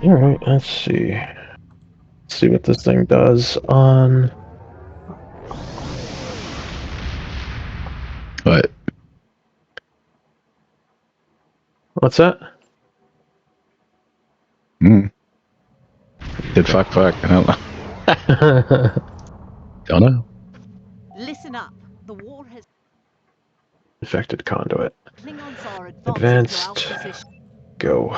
Alright, let's see. Let's see what this thing does on... What? What's that? Did fuck. I don't know. Don't know. Listen up. The war has... Infected conduit. Klingons are advancing Advanced. to our position. Go.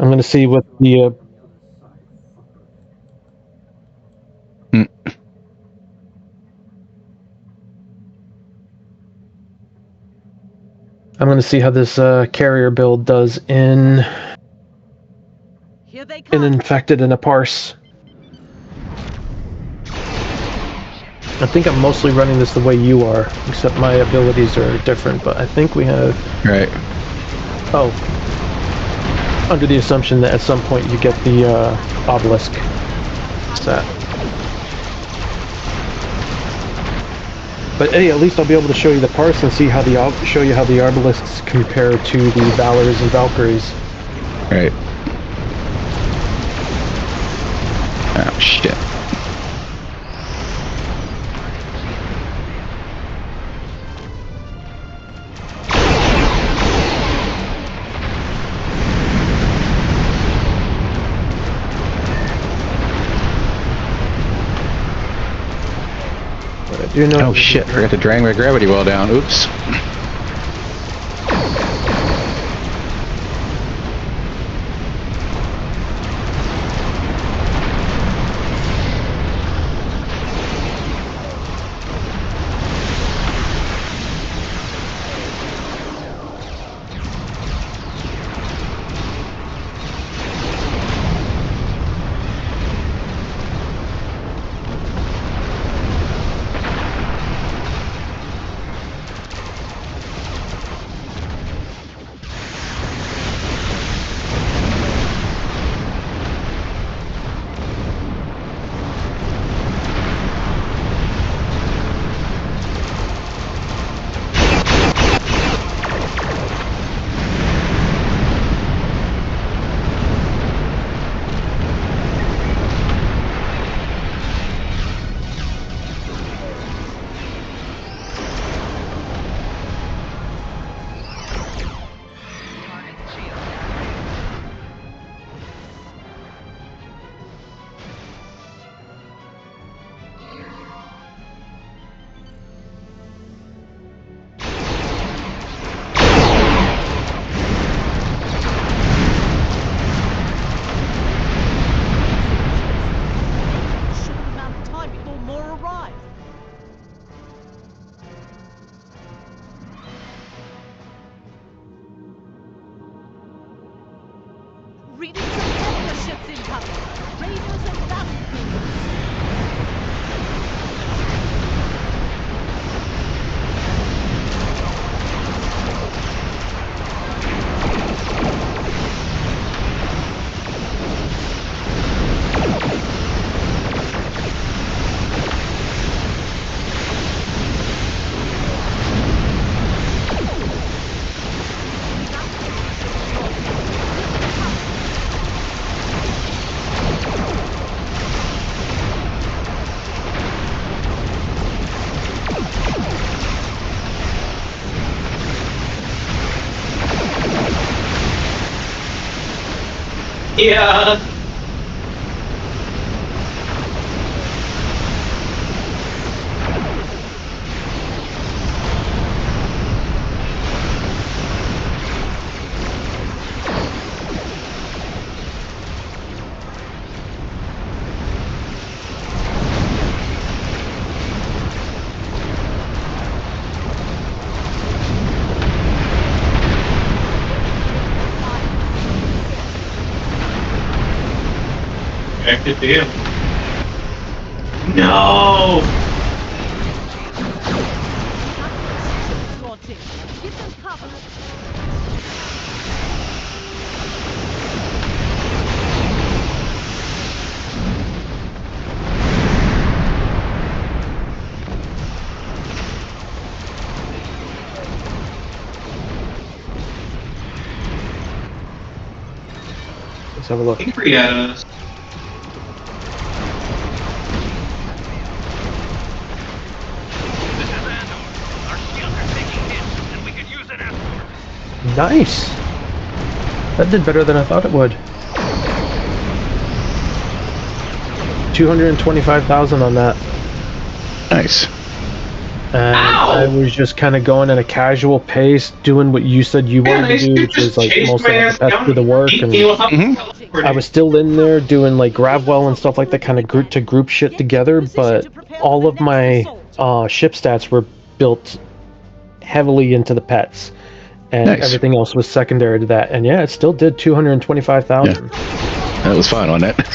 I'm gonna see what the... I'm gonna see how this carrier build does in... Here they come. in infected and a parse. I think I'm mostly running this the way you are, except my abilities are different, but I think we have... Right. Oh. Under the assumption that at some point you get the obelisk set. But hey, at least I'll be able to show you the parse and see how show you how the obelisks compare to the Valors and Valkyries. Right. Oh shit. But I do know... Oh shit, forgot to drag my gravity well down. Oops. Short amount of time before more arrive. Reading some Templar ships incoming. Raiders and battle. Yeah. Connected to him. No! Launching. Give them cover. Let's have a look. Angry at us. This is Andor. Our shields are taking hits, and we could use an escort. Nice! That did better than I thought it would. 225,000 on that. Nice. And Ow! I was just kind of going at a casual pace, doing what you said you Man, wanted I to do, should which is just like chase mostly my have ass the pets down do the work. and And heal up I was still in there doing like Gravwell and stuff like that, kind of group to group shit together, but all of my ship stats were built heavily into the pets. And Nice. everything else was secondary to that. And yeah, it still did 225,000. That was fun, wasn't it?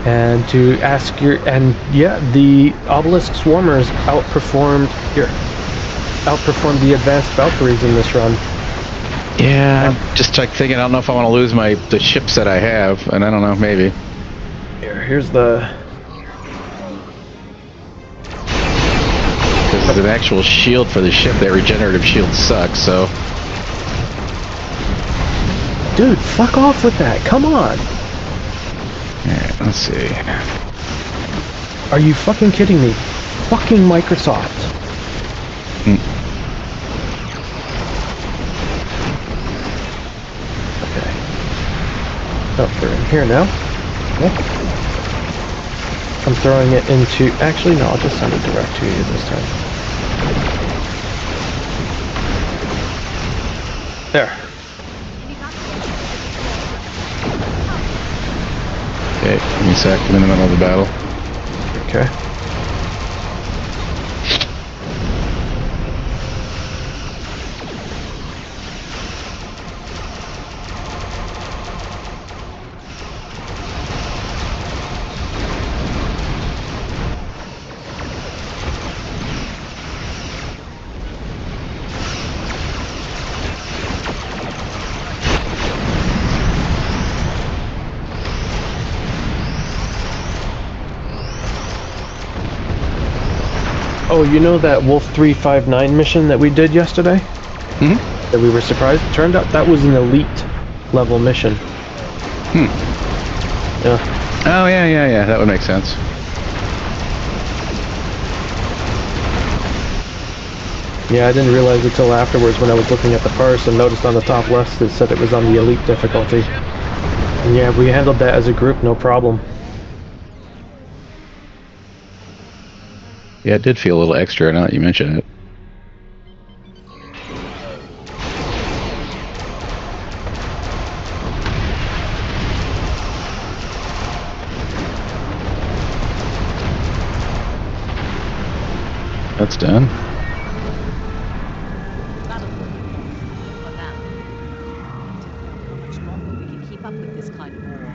And to ask your, and yeah, the Obelisk Swarmers outperformed the Advanced Valkyries in this run. Yeah, I'm just like thinking, I don't know if I want to lose the ships that I have, and I don't know, maybe. Here's the, Because there's an actual shield for the ship. That regenerative shield sucks, so... dude, fuck off with that, come on! Alright, let's see. Are you fucking kidding me? Fucking Microsoft. Okay. Oh, they're in here now. Yep. I'm throwing it into... actually, no, I'll just send it direct to you this time. There. Okay, give me a sec. I'm in the middle of the battle. Okay. Oh, you know that Wolf 359 mission that we did yesterday? Mm-hmm. That we were surprised? Turned out that was an elite level mission. Yeah. Oh, yeah. That would make sense. Yeah, I didn't realize it till afterwards when I was looking at the parse and noticed on the top left it said it was on the elite difficulty. And yeah, we handled that as a group, no problem. Yeah, it did feel a little extra now that you mention it. That's done. That'll put them off for now. How much longer we can keep up with this kind of war?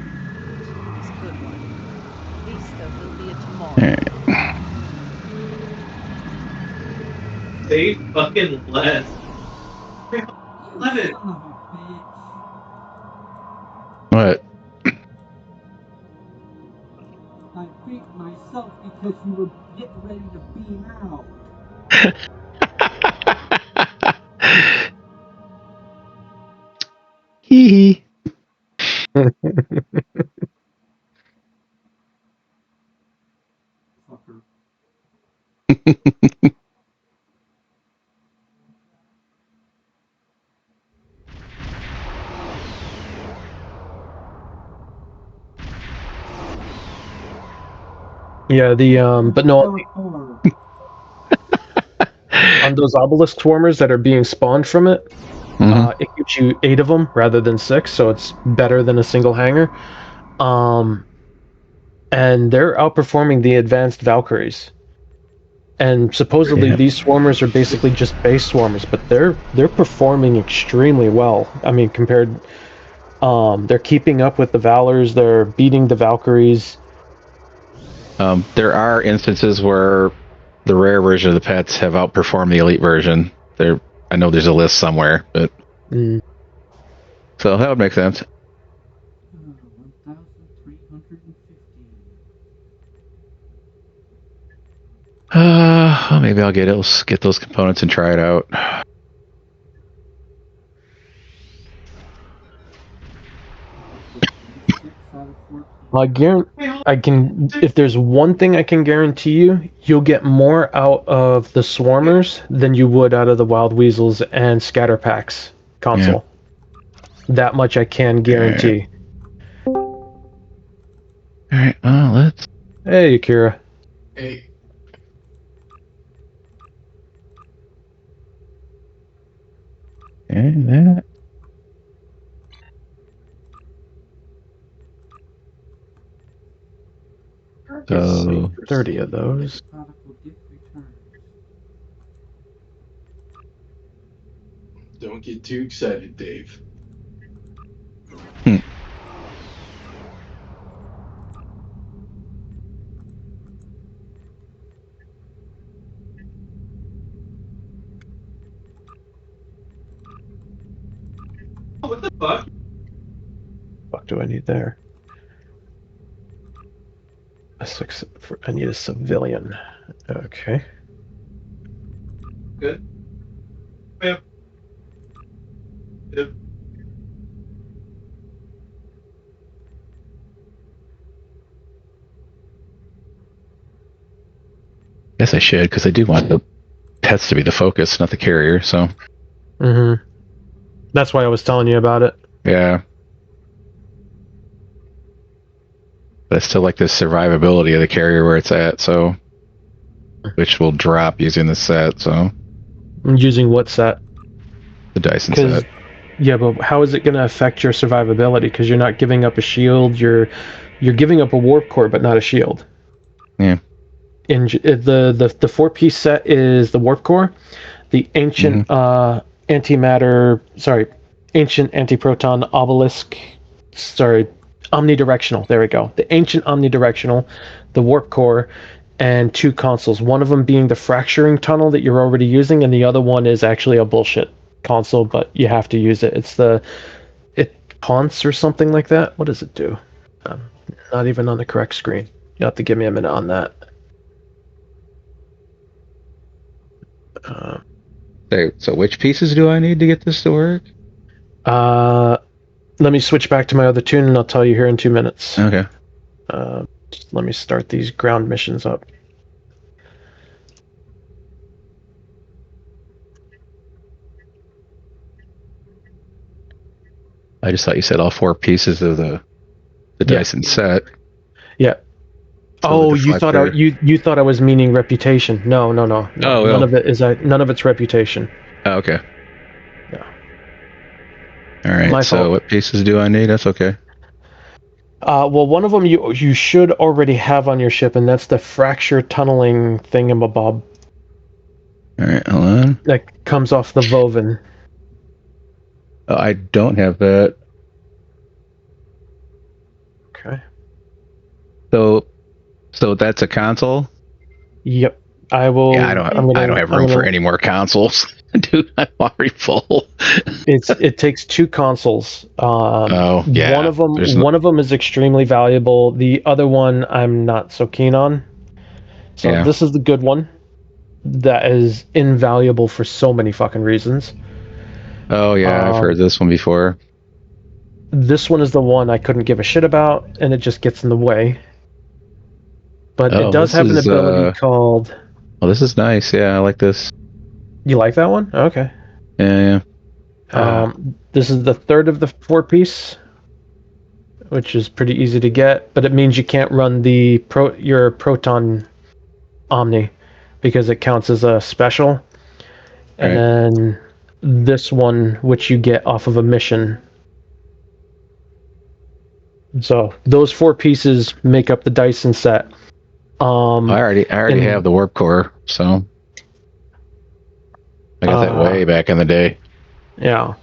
It's a good one. At least there will be a tomorrow. Alright. They fucking left. Let it. What? I beat myself because you were getting ready to beam out. Hee hee. Fucker. Yeah, but no, Dark color. on those obelisk swarmers that are being spawned from it, Mhm. it gives you 8 of them rather than 6, so it's better than a single hanger. And they're outperforming the advanced Valkyries. And supposedly Yeah. these swarmers are basically just base swarmers, but they're performing extremely well. I mean, compared, they're keeping up with the Valors, they're beating the Valkyries. There are instances where the rare version of the pets have outperformed the elite version. I know there's a list somewhere, but so that would make sense. 1,350. Well, maybe I'll get those components and try it out. I can. If there's one thing I can guarantee you, you'll get more out of the Swarmers than you would out of the Wild Weasels and Scatterpacks console. That much I can guarantee. All right. Well, let's. Hey, Akira. Hey, Okay, that. So 30 of those. Prodigal gift returns. don't get too excited, Dave. What the fuck? What do I need there? I need a civilian. Okay. Good. Yep. Yep. guess I should because I do want the pets to be the focus, not the carrier. So Mm-hmm. That's why I was telling you about it. yeah. But I still like the survivability of the carrier where it's at, so which will drop using the set, so I'm using what set? the Dyson 'Cause- set. Yeah, but how is it going to affect your survivability? Because you're not giving up a shield. You're giving up a warp core, but not a shield. Yeah. In the 4-piece set is the warp core, the ancient ancient anti-proton obelisk. Sorry, omnidirectional. There we go. The ancient omnidirectional, the warp core, and 2 consoles. One of them being the fracturing tunnel that you're already using, and the other one is actually a bullshit console, but you have to use it. It's it taunts or something like that. What does it do? Not even on the correct screen. You have to give me a minute on that. So which pieces do I need to get this to work? Let me switch back to my other tune, and I'll tell you here in 2 minutes. Okay. Just let me start these ground missions up. I just thought you said all 4 pieces of the Dyson set. Yeah. So Oh, you thought you thought I was meaning reputation. No. Oh, none well. of it is none of it's reputation. Oh, okay. Yeah. All right. My So fault. what pieces do I need? That's okay. Well, one of them you should already have on your ship, and that's the fracture tunneling thingamabob All right. Hold on. that comes off the Voven. Oh, I don't have that. Okay. So that's a console. Yep. I will. Yeah, I don't have room for any more consoles. Dude, I'm already full. It takes 2 consoles. Oh, yeah. One of them is extremely valuable. The other one I'm not so keen on. So Yeah. This is the good one. That is invaluable for so many fucking reasons. Oh yeah, I've heard this one before. This one is the one I couldn't give a shit about, and it just gets in the way. But Oh, it does this have an is, ability called. Oh, this is nice. Yeah, I like this. You like that one? Okay. Yeah. This is the 3rd of the 4-piece, which is pretty easy to get, but it means you can't run your Proton Omni because it counts as a special. And then this one, which you get off of a mission. So those 4 pieces make up the Dyson set. I already have the warp core, so I got that way back in the day. Yeah.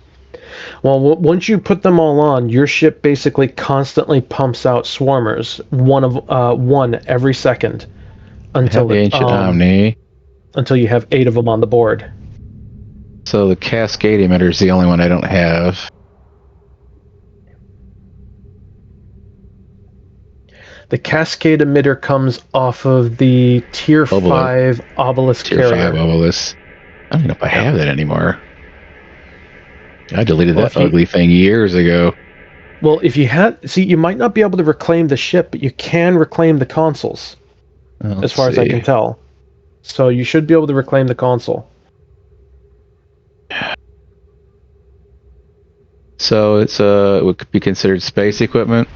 Well, once you put them all on, your ship basically constantly pumps out swarmers, one every second, until the ancient Omni. Until you have 8 of them on the board. So the Cascade emitter is the only one I don't have. The Cascade emitter comes off of the Tier 5 Obelisk Tier carrier. 5 Obelisk. I don't know if I have that anymore. I deleted that if you- ugly thing years ago. Well, if you you might not be able to reclaim the ship, but you can reclaim the consoles, as far as I can tell. So you should be able to reclaim the console. So it's it would be considered space equipment.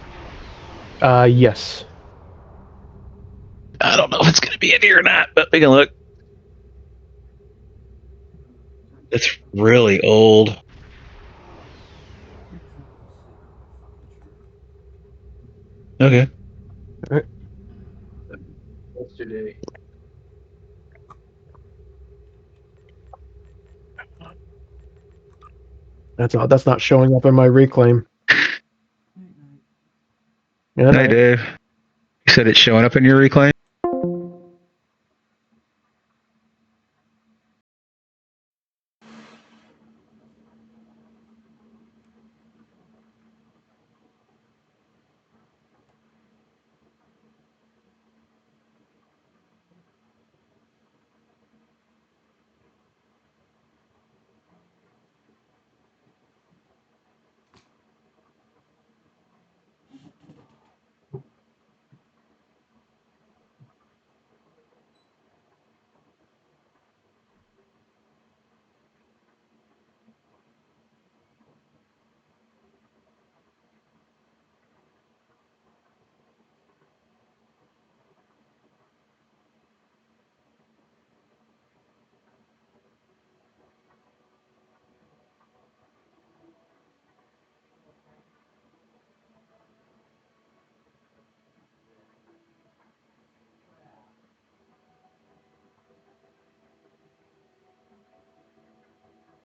Yes. I don't know if it's going to be in here or not, but we can look. It's really old. Okay. Yesterday. That's not showing up in my reclaim. Yeah, Hi, Dave. You said it's showing up in your reclaim?